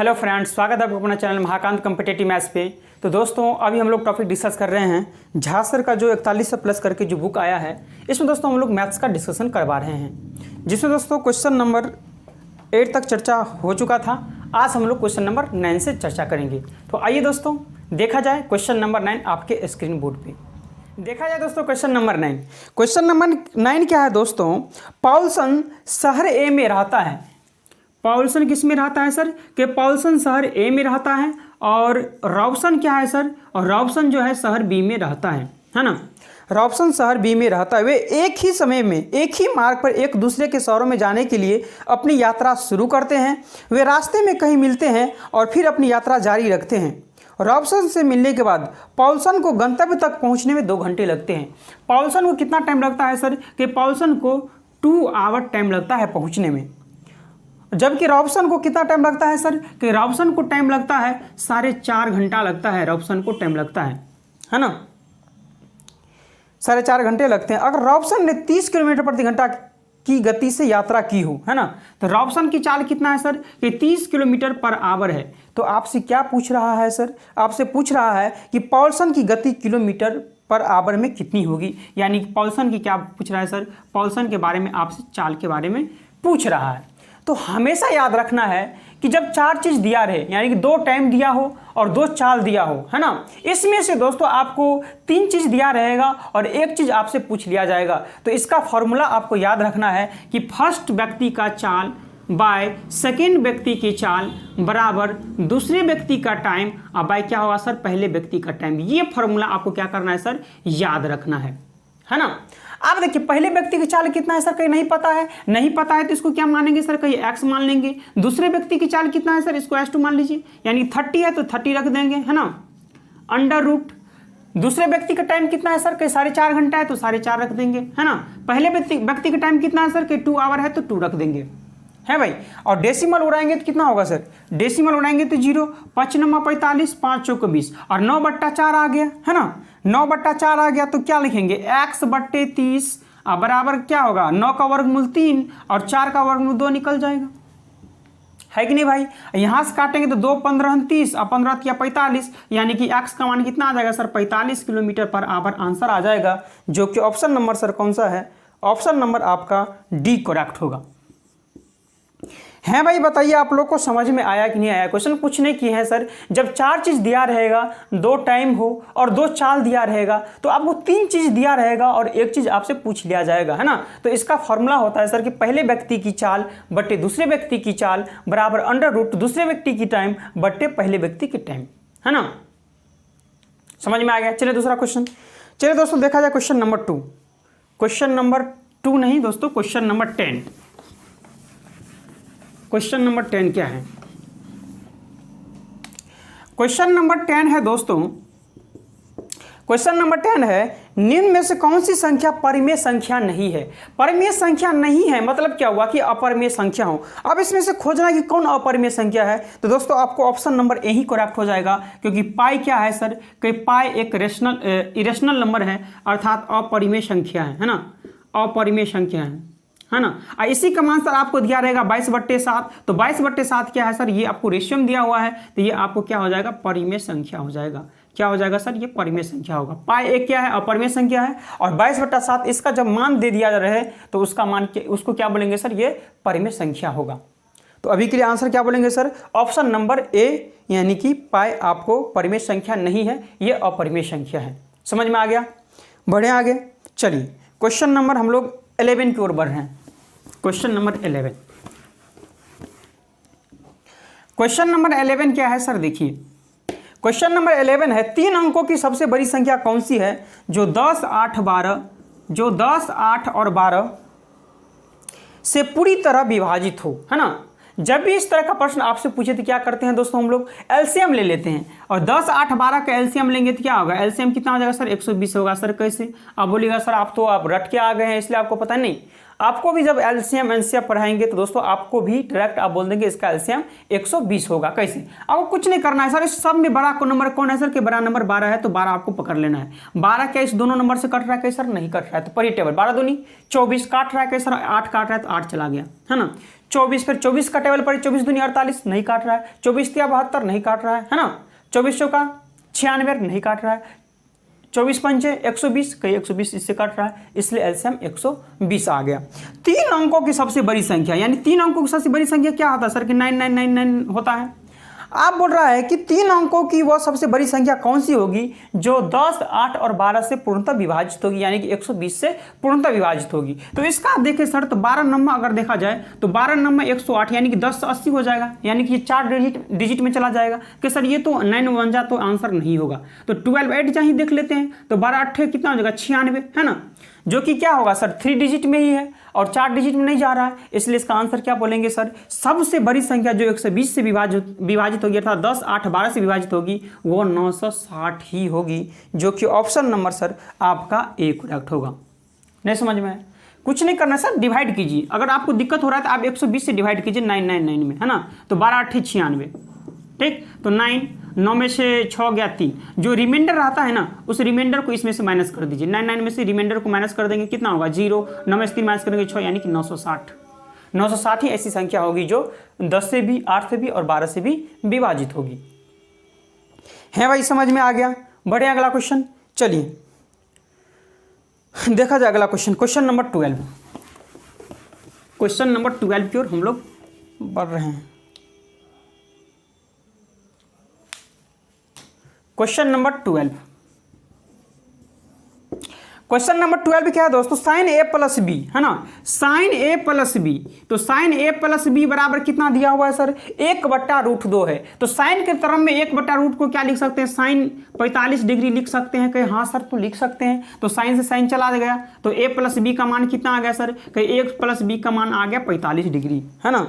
Hello friends, स्वागत है आपको अपना चैनल महाकांत कॉम्पिटिटिव मैथ्स पे। तो दोस्तों अभी हम लोग टॉपिक डिस्कस कर रहे हैं झा सर का जो 41 से प्लस करके जो बुक आया है, इसमें दोस्तों हम लोग मैथ्स का डिस्कशन करवा रहे हैं, जिसमें दोस्तों क्वेश्चन नंबर 8 तक चर्चा हो चुका था। आज हम लोग क्वेश्चन नंबर 9 से चर्चा करेंगे। तो आइए दोस्तों देखा जाए क्वेश्चन नंबर 9 आपके स्क्रीन बोर्ड पर। देखा जाए दोस्तों क्वेश्चन नंबर 9। क्वेश्चन नंबर 9 क्या है दोस्तों? पॉल्सन शहर ए में रहता है। पॉल्सन किस में रहता है सर? कि पॉल्सन शहर ए में रहता है और रॉबसन क्या है सर? और रॉबसन जो है शहर बी में रहता है ना। रॉबसन शहर बी में रहता है। वे एक ही समय में एक ही मार्ग पर एक दूसरे के शहरों में जाने के लिए अपनी यात्रा शुरू करते हैं। वे रास्ते में कहीं मिलते हैं और फिर अपनी यात्रा जारी रखते हैं। रॉबसन से मिलने के बाद पॉल्सन को गंतव्य तक पहुंचने में 2 घंटे लगते हैं। पॉल्सन को कितना टाइम लगता है सर? कि पॉल्सन को 2 आवर टाइम लगता है पहुंचने में, जबकि रॉबसन को कितना टाइम लगता है सर? कि रॉबसन को टाइम लगता है 4.5 घंटा लगता है। रॉबसन को टाइम लगता है ना, 4.5 घंटे लगते हैं। अगर रॉबसन ने 30 किलोमीटर प्रति घंटा की गति से यात्रा की हो, है ना, तो रॉबसन की चाल कितना है सर? कि 30 किलोमीटर पर आवर है। तो आपसे क्या पूछ रहा है सर? आपसे पूछ रहा है कि पॉल्सन की गति किलोमीटर पर आवर में कितनी होगी, यानी कि पॉल्सन की क्या पूछ रहा है सर? पॉल्सन के बारे में आपसे चाल के बारे में पूछ रहा है। तो हमेशा याद रखना है कि जब 4 चीज़ दिया रहे, यानी कि 2 टाइम दिया हो और 2 चाल दिया हो, है ना, इसमें से दोस्तों आपको 3 चीज़ दिया रहेगा और 1 चीज़ आपसे पूछ लिया जाएगा। तो इसका फॉर्मूला आपको याद रखना है कि फर्स्ट व्यक्ति का चाल बाय सेकेंड व्यक्ति की चाल बराबर दूसरे व्यक्ति का टाइम और बाय क्या होगा सर? पहले व्यक्ति का टाइम। ये फॉर्मूला आपको क्या करना है सर? याद रखना है ना। आप देखिए पहले व्यक्ति की चाल कितना है सर? कहीं नहीं पता है। नहीं पता है तो इसको क्या मानेंगे सर? कहीं x मान लेंगे। दूसरे व्यक्ति की चाल कितना है सर? इसको s2 मान लीजिए, यानी 30 है तो 30 रख देंगे, है ना, अंडर रूट। दूसरे व्यक्ति का टाइम कितना है सर? कहीं 4.5 घंटा है तो 4.5 रख देंगे, है ना। पहले व्यक्ति का टाइम कितना है सर? कि 2 आवर है तो 2 रख देंगे, है भाई। और डेसिमल उड़ाएंगे तो कितना होगा सर? डेसिमल उड़ाएंगे तो 0, 5 9 45, 5 चौक 20 और 9/4 आ गया, है ना। 9/4 आ गया तो क्या लिखेंगे? x/30 बराबर क्या होगा? 9 का वर्गमूल 3 और 4 का वर्गमूल 2 निकल जाएगा, है कि नहीं भाई? यहाँ से काटेंगे तो 2 15 30 और 15 या 45, यानी कि x का मान कितना आ जाएगा sir? 45 kilometre per hour answer आ जाएगा, जो कि ऑप्शन नंबर सर कौन सा है? ऑप्शन नंबर आपका डी करेक्ट होगा। है भाई, बताइए आप लोग को समझ में आया कि नहीं आया? क्वेश्चन पूछने की है सर, जब 4 चीज़ दिया रहेगा, 2 टाइम हो और 2 चाल दिया रहेगा, तो आपको 3 चीज़ दिया रहेगा और 1 चीज़ आपसे पूछ लिया जाएगा, है ना। तो इसका फॉर्मूला होता है सर कि पहले व्यक्ति की चाल बट्टे दूसरे व्यक्ति की चाल बराबर अंडर रूट दूसरे व्यक्ति की टाइम बट्टे पहले व्यक्ति की टाइम, है ना। समझ में आ गया? चलिए दूसरा क्वेश्चन। चलिए दोस्तों देखा जाए क्वेश्चन नंबर 2। क्वेश्चन नंबर 2 नहीं दोस्तों, क्वेश्चन नंबर 10। क्वेश्चन नंबर 10 क्या है? क्वेश्चन नंबर 10 है दोस्तों, क्वेश्चन नंबर 10 है, निम्न में से कौन सी संख्या परिमेय संख्या नहीं है? परिमेय संख्या नहीं है मतलब क्या हुआ? कि अपरिमेय संख्या हो। अब इसमें से खोजना कि कौन अपरिमेय संख्या है, तो दोस्तों आपको option number A he correct हो जाएगा, क्योंकि पाई क्या है सर? कि पाई एक इरेशनल नंबर है, अर्थात अपरिमेय संख्या है ना, अपरिमेय संख्या है ना। इसी का मान सर आपको दिया रहेगा 22/7, तो 22/7 क्या है सर? ये आपको रेशियो में दिया हुआ है, तो ये आपको क्या हो जाएगा? परिमेय संख्या हो जाएगा। क्या हो जाएगा सर? ये परिमेय संख्या होगा। पाई एक क्या है? अपरिमेय संख्या है, और 22/7 इसका जब मान दे दिया रहे तो उसका मान उसको क्या बोलेंगे सर? ये परिमेय संख्या होगा। तो अभी के लिए आंसर क्या बोलेंगे सर? ऑप्शन नंबर ए, यानी कि पाई आपको परिमेय संख्या नहीं है, ये अपरिमेय संख्या है। समझ में आ गया? बढ़े आगे। चलिए क्वेश्चन नंबर हम लोग 11 की ओर बढ़ रहे हैं। Question number 11। क्वेश्चन नंबर 11 क्या है सर? देखिए क्वेश्चन नंबर 11 है, 3 अंकों की सबसे बड़ी संख्या कौन सी है जो 10, 8, और 12 से पूरी तरह विभाजित हो, है ना। जब भी इस तरह का प्रश्न आपसे पूछे तो क्या करते हैं दोस्तों? हम लोग एलसीएम ले लेते हैं, और 10, 8, 12 का एलसीएम लेंगे तो क्या होगा? एलसीएम कितना हो जाएगा सर? 120 होगा। सर कैसे? आप बोलिएगा सर आप तो आप रट के आ गए हैं इसलिए आपको पता नहीं। आपको भी जब एलसीएम एनसीएफ पढ़ाएंगे तो दोस्तों आपको भी डायरेक्ट आप बोल देंगे इसका एलसीएम 120 होगा। कैसे? आपको कुछ नहीं करना है सर, इस सब में बड़ा नंबर कौन है सर? कि बड़ा नंबर 12 है, तो 12 आपको पकड़ लेना है। 12 क्या इस दोनों नंबर से कट रहा है? कैसे सर? नहीं कट रहा है, तो पढ़िए टेबल 12 दूनी 24 काट रहा है, कैसे सर? 8 काट रहा है तो 8 चला गया, है ना। 24, फिर 24 का टेबल पर 24 दूनी 48 नहीं काट रहा है, 24 तिया 72 नहीं काट रहा है ना, 24 चौका 96 नहीं काट रहा है, 24 पंचे 120, कई 120 इससे काट रहा है, इसलिए एलसीएम 120 आ गया। 3 अंकों की सबसे बड़ी संख्या, यानी 3 अंकों की सबसे बड़ी संख्या क्या होता है सर कि 9999 होता है। आप बोल रहा है कि 3 अंकों की वह सबसे बड़ी संख्या कौन सी होगी जो 10, 8 और 12 से पूर्णतः विभाजित होगी, यानी कि 120 से पूर्णतः विभाजित होगी। तो इसका देखें सर, तो 12 नंबर अगर देखा जाए तो 12 नंबर 108, यानी कि 10 से 80 हो जाएगा, यानी कि ये 4 डिजिट में चला जाएगा कि सर ये तो 9 बन जा तो आंसर नहीं होगा। तो 12 8 जहाँ देख लेते हैं तो 12 8 कितना हो जाएगा 96, है ना, जो कि क्या होगा सर 3 डिजिट में ही है और 4 डिजिट में नहीं जा रहा है, इसलिए इसका आंसर क्या बोलेंगे सर, सबसे बड़ी संख्या जो 120 से विभाजित होगी अर्थात 10, 8, 12 से विभाजित होगी वो 960 ही होगी, जो कि ऑप्शन नंबर सर आपका ए करेक्ट होगा। नहीं समझ में है? कुछ नहीं करना सर, डिवाइड कीजिए। अगर आपको दिक्कत हो रहा है तो आप 120 से डिवाइड कीजिए 999 में, है ना, तो 12 8 96, ठीक, तो 9 में से 6 गया 3, जो रिमाइंडर रहता है ना उस रिमाइंडर को इसमें से माइनस कर दीजिए, 99 में से रिमाइंडर को माइनस कर देंगे, कितना होगा 0, 9 में से 3 माइनस करेंगे 6, यानी कि 960 ही ऐसी संख्या होगी जो 10 से भी, 8 से भी और 12 से भी विभाजित होगी। है भाई, समझ में आ गया? बढ़े अगला क्वेश्चन, चलिए देखा जाए अगला question, question number 12। Question number 12 की ओर हम लोग बढ़ रहे हैं। क्वेश्चन नंबर 12, क्वेश्चन नंबर 12 क्या है दोस्तों, साइन ए प्लस बी, है ना, साइन ए प्लस बी। तो साइन ए प्लस बी बराबर कितना दिया हुआ है सर, 1/√2 है। तो साइन के टर्म में 1/√2 को क्या लिख सकते हैं, साइन 45 डिग्री लिख सकते हैं, कहीं हाँ सर तो लिख सकते हैं। तो साइन से साइन चला गया तो ए प्लस बी का मान कितना आ गया सर, कहीं ए प्लस बी का मान आ गया 45 डिग्री, है ना।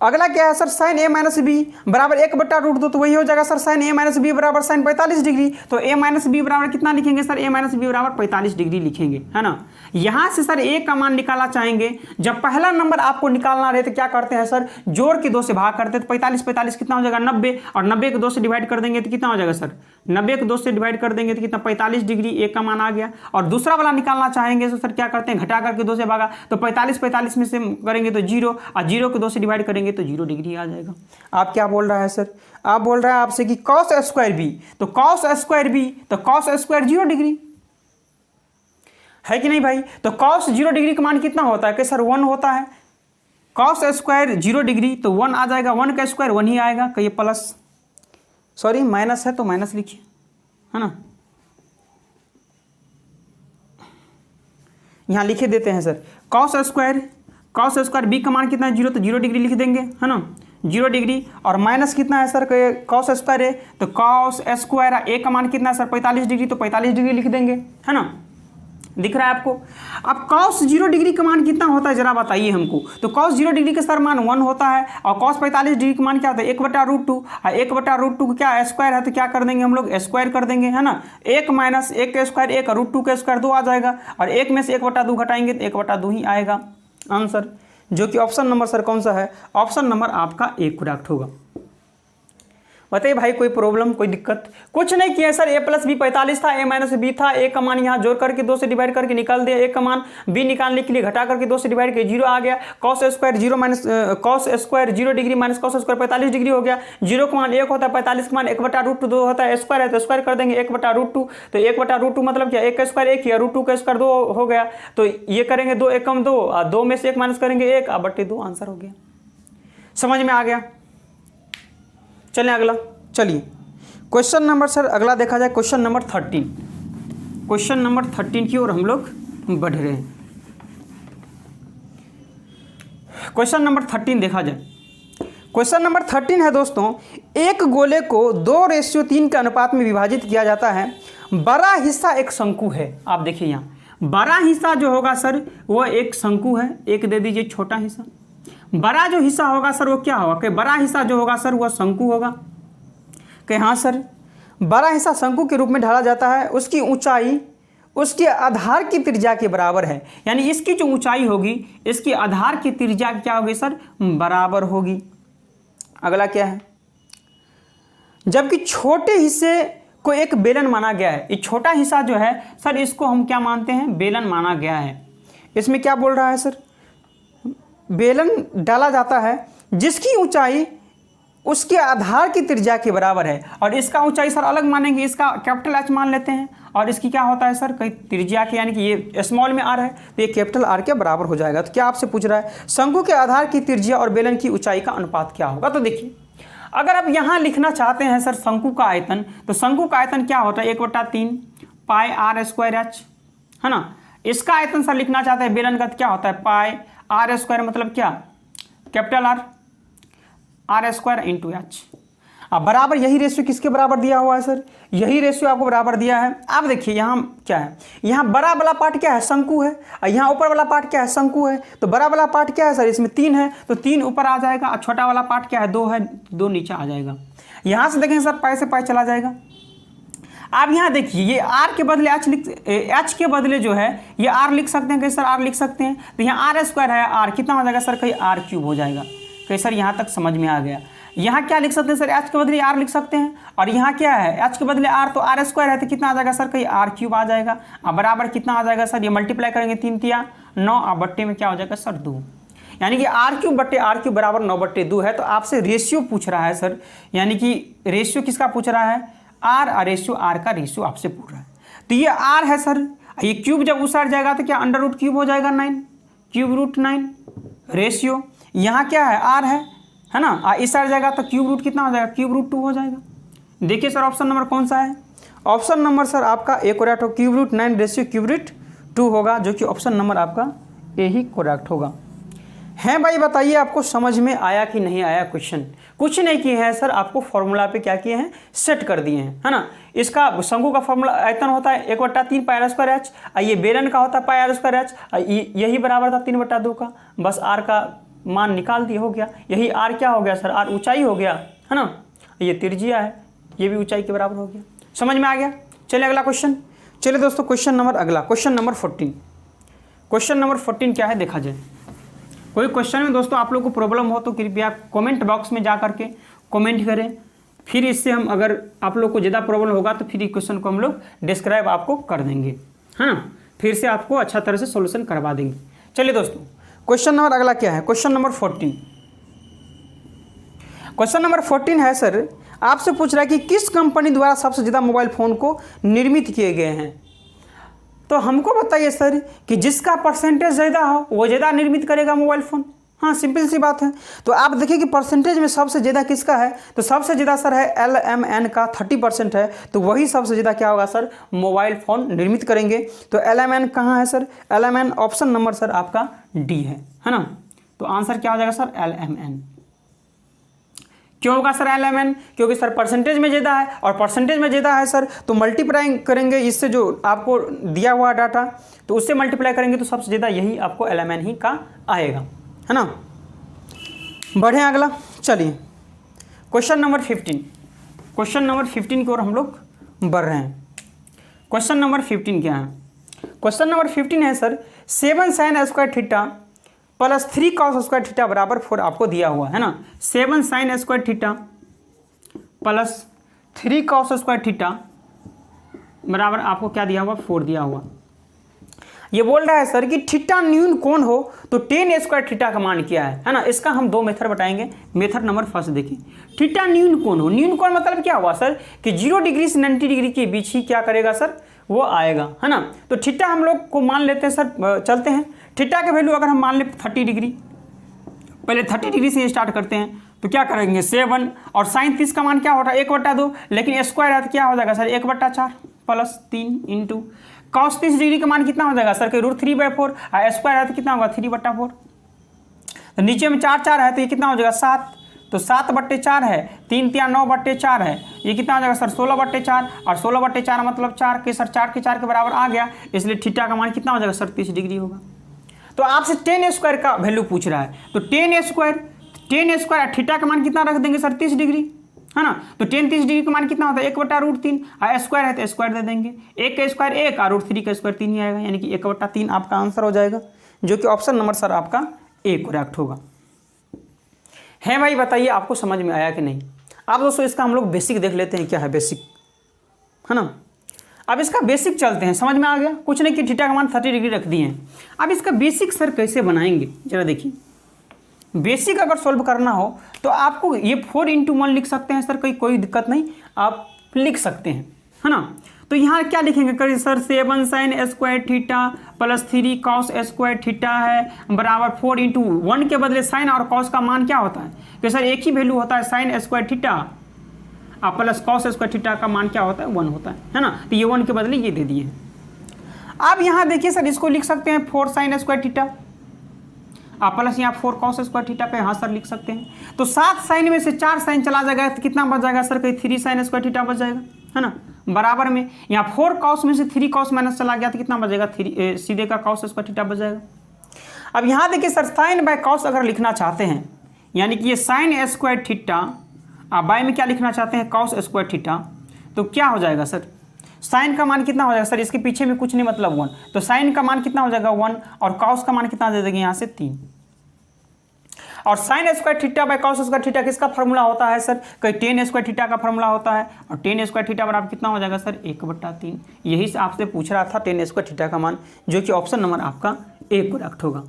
अगला क्या है सर, साइन ए माइनस बी बराबर 1/√2, तो वही हो जाएगा सर साइन ए माइनस बी बराबर साइन 45 डिग्री। तो ए माइनस बी बराबर कितना लिखेंगे सर, ए माइनस बी बराबर 45 डिग्री लिखेंगे, है ना। यहाँ से सर ए का मान निकालना चाहेंगे, जब पहला नंबर आपको निकालना रहे तो क्या करते हैं सर, जोड़ के 2 से भाग करते हैं, तो 45 कितना हो जाएगा 90, और 90 को 2 से डिवाइड कर देंगे तो कितना हो जाएगा सर, 90 को 2 से डिवाइड कर देंगे तो कितना 45 डिग्री ए का मान आ गया। और दूसरा वाला निकालना चाहेंगे तो सर क्या करते हैं, घटा करके 2 से भागा, तो 45 में से करेंगे तो 0, और 0 को 2 से डिवाइड करेंगे तो 0 डिग्री आ जाएगा। आप क्या बोल रहा है सर, आप बोल रहा है आपसे कि cos स्क्वायर बी, तो cos स्क्वायर बी, तो cos स्क्वायर 0 डिग्री है कि नहीं भाई। तो cos 0 डिग्री का मान कितना होता है कि सर 1 होता है, cos स्क्वायर 0 डिग्री तो 1 आ जाएगा, 1 का स्क्वायर 1 ही आएगा, कहिए प्लस, सॉरी माइनस है तो माइनस लिखिए, है ना, यहां लिखे देते हैं सर cos स्क्वायर बी का मान कितना है 0, तो 0 डिग्री लिख देंगे, है ना, 0 डिग्री, और माइनस कितना है सर cos स्क्वायर है, तो cos स्क्वायर ए का मान कितना है सर 45 डिग्री, तो 45 डिग्री लिख देंगे, है ना, दिख रहा है आपको। अब cos 0 डिग्री का मान कितना होता है जरा बताइए हमको। तो cos 0 डिग्री का सर मान 1 होता है, और cos 45 डिग्री का मान क्या होता है 1/√2, 1/√2 क्या स्क्वायर है तो क्या कर देंगे हम लोग, स्क्वायर कर देंगे, है ना, 1 माइनस 1 का स्क्वायर 1, √2 का स्क्वायर 2 आ जाएगा, और 1 में से 1/2 घटाएंगे तो 1/2 ही आएगा आंसर, जो कि ऑप्शन नंबर सर कौन सा है, ऑप्शन नंबर आपका ए करेक्ट होगा। बताइए भाई कोई प्रॉब्लम, कोई दिक्कत? कुछ नहीं किया सर, ए प्लस बी 45 था, ए माइनस बी था, ए का मान यहाँ जोड़ करके 2 से डिवाइड करके निकाल दिया, ए का मान बी निकालने के लिए घटा करके 2 से डिवाइड किया 0 आ गया, cos square 0 degree minus cos square 45 degree हो गया, 0 का मान 1 होता है, 45 का मान 1/√2 होता है, स्क्वायर है तो स्क्वायर कर देंगे 1/√2, तो 1/√2 मतलब क्या, 1 का स्क्वायर 1 ही, √2 का स्क्वायर 2 हो गया, तो ये करेंगे 2 1 कम 2, 2 में से 1 माइनस करेंगे 1, 1/2 आंसर हो गया। समझ में आ गया? चलें अगला, चलिए क्वेश्चन नंबर सर अगला देखा जाए, क्वेश्चन नंबर 13, क्वेश्चन नंबर 13 की ओर हम लोग बढ़ रहे हैं। क्वेश्चन नंबर 13 देखा जाए, क्वेश्चन नंबर 13 है दोस्तों, एक गोले को 2:3 के अनुपात में विभाजित किया जाता है, बड़ा हिस्सा एक शंकु है। आप देखिए यहाँ बड़ा हिस्सा जो होगा सर वह एक शंकु है, एक दे दीजिए छोटा हिस्सा, बड़ा जो हिस्सा होगा सर वो क्या होगा, कि बड़ा हिस्सा जो होगा सर वह शंकु होगा, कि हाँ सर बड़ा हिस्सा शंकु के रूप में ढाला जाता है, उसकी ऊंचाई उसके आधार की त्रिज्या के बराबर है, यानी इसकी जो ऊंचाई होगी इसकी आधार की त्रिज्या क्या होगी सर, बराबर होगी। अगला क्या है, जबकि छोटे हिस्से को एक बेलन माना गया है, ये छोटा हिस्सा जो है सर इसको हम क्या मानते हैं, बेलन माना गया है। इसमें क्या बोल रहा है सर, बेलन डाला जाता है जिसकी ऊंचाई उसके आधार की त्रिज्या के बराबर है, और इसका ऊंचाई सर अलग मानेंगे, इसका कैपिटल एच मान लेते हैं, और इसकी क्या होता है सर कहीं त्रिज्या के, यानी कि ये स्मॉल में आर है तो ये कैपिटल आर के बराबर हो जाएगा। तो क्या आपसे पूछ रहा है शंकु के आधार की त्रिज्या और बेलन की ऊंचाई का अनुपात क्या होगा। तो देखिए अगर आप यहाँ लिखना चाहते हैं सर शंकु का आयतन, तो शंकु का आयतन क्या होता है 1/3 पाई आर स्क्वायर एच, है ना। इसका आयतन सर लिखना चाहते हैं बेलन का, क्या होता है पाई आर स्क्वायर, मतलब क्या capital R square into H. अब बराबर यही रेशियो किसके बराबर दिया हुआ है सर, यही रेशियो आपको बराबर दिया है। आप देखिए यहाँ क्या है, यहाँ बड़ा वाला पार्ट क्या है शंकु है, और यहाँ ऊपर वाला पार्ट क्या है शंकु है। तो बड़ा वाला पार्ट क्या है सर, इसमें 3 है तो 3 ऊपर आ जाएगा, और छोटा वाला पार्ट क्या है 2 है, 2 नीचे आ जाएगा। यहाँ से देखेंगे सर पाई से पाई चला जाएगा। आप यहाँ देखिए ये आर के बदले एच के बदले जो है ये आर लिख सकते हैं, कहीं सर आर लिख सकते हैं, तो यहाँ आर स्क्वायर है, आर कितना हो जाएगा सर कहीं आर क्यूब हो जाएगा। कहीं सर यहाँ तक समझ में आ गया। यहाँ क्या लिख सकते हैं सर एच के बदले आर लिख सकते हैं, और यहाँ क्या है एच के बदले आर, तो आर स्क्वायर है तो कितना आ जाएगा सर कहीं आर क्यूब आ जाएगा। अब बराबर कितना आ जाएगा सर, ये मल्टीप्लाई करेंगे 3 तिया 9, और बट्टे में क्या हो जाएगा सर 2, यानी कि आर क्यूब बट्टे आर क्यूब बराबर 9/2 है। तो आपसे रेशियो पूछ रहा है सर, यानी कि रेशियो किसका पूछ रहा है आर, और रेशियो आर का रेशियो आपसे पूछ रहा है। तो ये आर है सर, ये क्यूब जब उसार जाएगा तो क्या अंडर रूट क्यूब हो जाएगा 9, क्यूब रूट 9 रेशियो। यहाँ क्या है आर है ना, इस साइड जाएगा तो क्यूब रूट कितना हो जाएगा, क्यूब रूट 2 हो जाएगा। देखिए सर ऑप्शन नंबर कौन सा है, ऑप्शन नंबर सर आपका ए करेक्ट हो, cube root 9 ratio cube root 2 होगा, जो कि ऑप्शन नंबर आपका ए ही करेक्ट होगा। हैं भाई बताइए आपको समझ में आया कि नहीं आया क्वेश्चन। कुछ नहीं किए हैं सर, आपको फॉर्मूला पे क्या किए हैं सेट कर दिए हैं, है ना। इसका शंकु का फॉर्मूला आयतन होता है 1/3 पाई आर स्क्वायर एच, ये बेलन का होता है पाई आर स्क्वायर एच, यही बराबर था 3/2 का, बस आर का मान निकाल दिया हो गया। यही आर क्या हो गया सर, आर ऊंचाई हो गया, है ना। ये त्रिज्या है, ये भी ऊंचाई के बराबर हो गया। समझ में आ गया। चलिए अगला क्वेश्चन, चलिए दोस्तों क्वेश्चन नंबर अगला, क्वेश्चन नंबर 14। क्वेश्चन नंबर 14 क्या है देखा जाए। कोई क्वेश्चन में दोस्तों आप लोग को प्रॉब्लम हो तो कृपया कमेंट बॉक्स में जा करके कमेंट करें, फिर इससे हम अगर आप लोग को ज़्यादा प्रॉब्लम होगा तो फिर इस क्वेश्चन को हम लोग डिस्क्राइब आपको कर देंगे, है ना, फिर से आपको अच्छा तरह से सोल्यूशन करवा देंगे। चलिए दोस्तों क्वेश्चन नंबर अगला क्या है, क्वेश्चन नंबर 14। क्वेश्चन नंबर 14 है सर, आपसे पूछ रहा है कि किस कंपनी द्वारा सबसे ज़्यादा मोबाइल फ़ोन को निर्मित किए गए हैं। तो हमको बताइए सर कि जिसका परसेंटेज ज़्यादा हो वो ज़्यादा निर्मित करेगा मोबाइल फ़ोन। हाँ सिंपल सी बात है। तो आप देखिए कि परसेंटेज में सबसे ज़्यादा किसका है, तो सबसे ज़्यादा सर है LMN का 30% है, तो वही सबसे ज़्यादा क्या होगा सर मोबाइल फ़ोन निर्मित करेंगे। तो LMN कहाँ है sir, LMN option number sir आपका डी है ना। तो आंसर क्या हो जाएगा सर LMN। क्यों होगा सर LMN, क्योंकि सर परसेंटेज में ज़्यादा है, और परसेंटेज में ज़्यादा है सर तो मल्टीप्लाई करेंगे इससे जो आपको दिया हुआ डाटा, तो उससे मल्टीप्लाई करेंगे तो सबसे ज़्यादा यही आपको LMN ही का आएगा, है ना। बढ़ें अगला, चलिए क्वेश्चन नंबर 15। क्वेश्चन नंबर 15 की ओर हम लोग बढ़ रहे हैं। क्वेश्चन नंबर 15 क्या है, क्वेश्चन नंबर 15 है sir 7 sin square theta plus 3 cos square theta बराबर 4 आपको दिया हुआ है ना। 7 sin square theta plus 3 cos square theta बराबर आपको क्या दिया हुआ 4 दिया हुआ। ये बोल रहा है सर कि थीटा न्यून कौन हो तो tan स्क्वायर थीटा का मान क्या है ना। इसका हम 2 मेथड बताएंगे। मेथड नंबर फर्स्ट देखिए, थीटा न्यून कौन हो, न्यून कौन मतलब क्या हुआ सर कि 0 डिग्री से 90 डिग्री के बीच ही क्या करेगा सर वो आएगा, है ना। तो थीटा हम लोग को मान लेते हैं सर, चलते हैं थीटा के वैल्यू अगर हम मान ले 30 डिग्री, पहले 30 डिग्री से स्टार्ट करते हैं तो क्या करेंगे 7 और साइन 30 का मान क्या होता है 1/2, लेकिन स्क्वायर है तो क्या हो जाएगा sir 1/4 plus 3 into cos 30 degree का मान कितना हो जाएगा सर कि √3/4 और स्क्वायर है तो कितना होगा 3/4। तो नीचे में 4 है तो ये कितना हो जाएगा 7, तो 7/4 है, 3 × 9/4 है, ये कितना हो जाएगा सर 16/4, और 16/4 मतलब 4 के सर 4 के बराबर आ गया, इसलिए थीटा का मान कितना हो जाएगा सर 30 डिग्री होगा। तो आपसे tan स्क्वायर का वैल्यू पूछ रहा है, तो tan स्क्वायर थीटा का मान कितना रख देंगे सर 30 डिग्री, है ना। तो tan 30 डिग्री का मान कितना होता है 1/√3, और स्क्वायर है तो स्क्वायर दे देंगे, 1 का स्क्वायर 1 और √3 का स्क्वायर 3 ही आएगा, यानी कि 1/3 आपका आंसर हो जाएगा, जो कि ऑप्शन नंबर सर आपका ए करेक्ट होगा। है भाई बताइए आपको समझ में आया कि नहीं। अब दोस्तों इसका हम लोग बेसिक देख लेते हैं, क्या है बेसिक, है ना। अब इसका बेसिक चलते हैं, समझ में आ गया। कुछ नहीं कि थीटा का मान 30 डिग्री रख दिए हैं। अब इसका बेसिक सर कैसे बनाएंगे जरा देखिए। बेसिक अगर सोल्व करना हो तो आपको ये 4 × 1 लिख सकते हैं सर, कोई दिक्कत नहीं, आप लिख सकते हैं, है ना। तो यहाँ क्या लिखेंगे करिए sir, 7 sin square theta plus 3 cos square theta है बराबर 4 × 1 के बदले साइन और कॉस का मान क्या होता है, तो सर एक ही वैल्यू होता है sine square theta plus cos square theta का मान क्या होता है 1 होता है ना। तो ये 1 के बदले ये दे दिए। अब यहाँ देखिए सर इसको लिख सकते हैं 4 sin स्क्वायर थीटा प्लस यहाँ 4 cos स्क्वायर थीटा का यहाँ सर लिख सकते हैं। तो 7 साइन में से 4 साइन चला जाएगा तो कितना बच जाएगा सर, कहीं 3 sin स्क्वायर थीटा बच जाएगा, है ना। बराबर में यहाँ 4 cos में से 3 cos माइनस चला गया तो कितना बचेगा, सीधे का cos स्क्वायर थीटा बच जाएगा। अब यहाँ देखिए सर साइन बाय कॉस अगर लिखना चाहते हैं, यानी कि ये साइन स्क्वायर थीटा बाय में क्या लिखना चाहते हैं cos स्क्वायर थीटा, तो क्या हो जाएगा सर, साइन का मान कितना हो जाएगा सर, इसके पीछे में कुछ नहीं मतलब 1, तो साइन का मान कितना हो जाएगा 1 और cos का मान कितना दे देंगे यहाँ से 3। और sine square theta by cos square theta किसका फॉर्मूला होता है सर, कहीं टेन स्क्वायर थीटा का फॉर्मूला होता है, और टेन स्क्वायर थीटा बराबर कितना हो जाएगा सर 1/3। यही से आपसे पूछ रहा था टेन स्क्वायर थीटा का मान, जो कि ऑप्शन नंबर आपका ए करेक्ट होगा।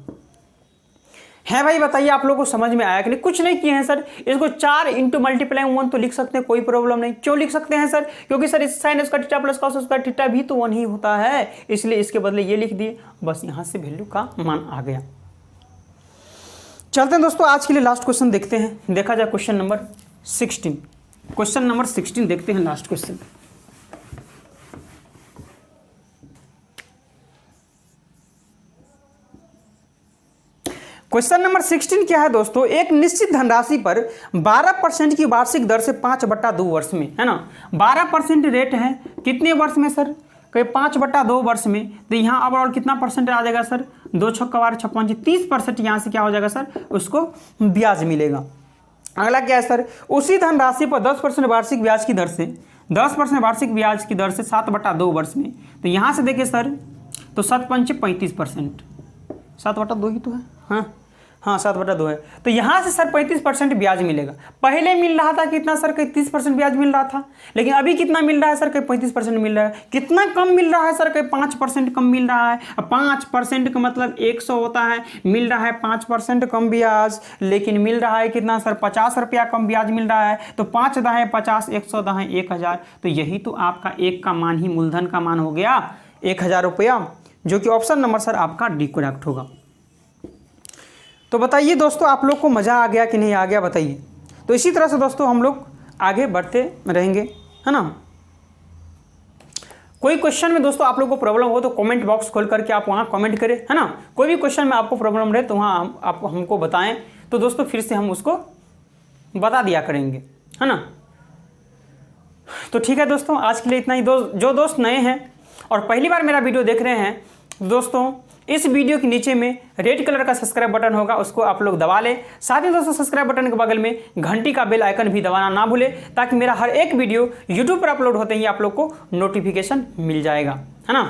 है भाई बताइए आप लोगों को समझ में आया कि नहीं, कुछ नहीं किए हैं सर, इसको 4 × मल्टीप्लाई 1 तो लिख सकते हैं, कोई प्रॉब्लम नहीं। क्यों लिख सकते हैं सर, क्योंकि सर इस sine square theta plus cos square theta भी तो 1 ही होता है, इसलिए इसके बदले ये लिख दिए, बस यहाँ से वैल्यू का मान आ गया। चलते हैं दोस्तों आज के लिए लास्ट क्वेश्चन देखते हैं, देखा जाए क्वेश्चन नंबर 16। क्वेश्चन नंबर 16 देखते हैं लास्ट क्वेश्चन। क्वेश्चन नंबर 16 क्या है दोस्तों, एक निश्चित धनराशि पर 12% की वार्षिक दर से 5/2 वर्ष में, है ना। 12% रेट है कितने वर्ष में सर, कहीं 5/2 वर्ष में, तो यहाँ ओवरऑल कितना परसेंट आ जाएगा सर, 2 × 56 30% यहाँ से क्या हो जाएगा सर, उसको ब्याज मिलेगा। अगला क्या है सर, उसी धनराशि पर 10% वार्षिक ब्याज की दर से 10% वार्षिक ब्याज की दर से 7/2 वर्ष में, तो यहाँ से देखिए सर तो 7×5 35%, 7/2 ही तो है, हाँ 7/2 है, तो यहाँ से सर 35% ब्याज मिलेगा। पहले मिल रहा था कितना सर, कहीं 30% ब्याज मिल रहा था, लेकिन अभी कितना मिल रहा है सर, कहीं 35% मिल रहा है। कितना कम मिल रहा है सर, कहीं 5% कम मिल रहा है। 5% का मतलब 100 होता है, मिल रहा है 5% कम ब्याज, लेकिन मिल रहा है कितना सर, 50 रुपया कम ब्याज मिल रहा है। तो 5 दाहें 50, 100 दाहें 1000, तो यही तो आपका एक का मान ही मूलधन का मान हो गया 1000 रुपया, जो कि ऑप्शन नंबर सर आपका डी करेक्ट होगा। तो बताइए दोस्तों आप लोग को मज़ा आ गया कि नहीं आ गया बताइए। तो इसी तरह से दोस्तों हम लोग आगे बढ़ते रहेंगे, है ना। कोई क्वेश्चन में दोस्तों आप लोग को प्रॉब्लम हो तो कमेंट बॉक्स खोल करके आप वहाँ कमेंट करें, है ना। कोई भी क्वेश्चन में आपको प्रॉब्लम रहे तो वहाँ आप हमको बताएं, तो दोस्तों फिर से हम उसको बता दिया करेंगे, है ना। तो ठीक है दोस्तों आज के लिए इतना ही। जो दोस्त नए हैं और पहली बार मेरा वीडियो देख रहे हैं, दोस्तों इस वीडियो के नीचे में रेड कलर का सब्सक्राइब बटन होगा, उसको आप लोग दबा लें। साथ ही दोस्तों सब्सक्राइब बटन के बगल में घंटी का बेल आइकन भी दबाना ना भूलें, ताकि मेरा हर एक वीडियो यूट्यूब पर अपलोड होते ही आप लोग को नोटिफिकेशन मिल जाएगा, है ना।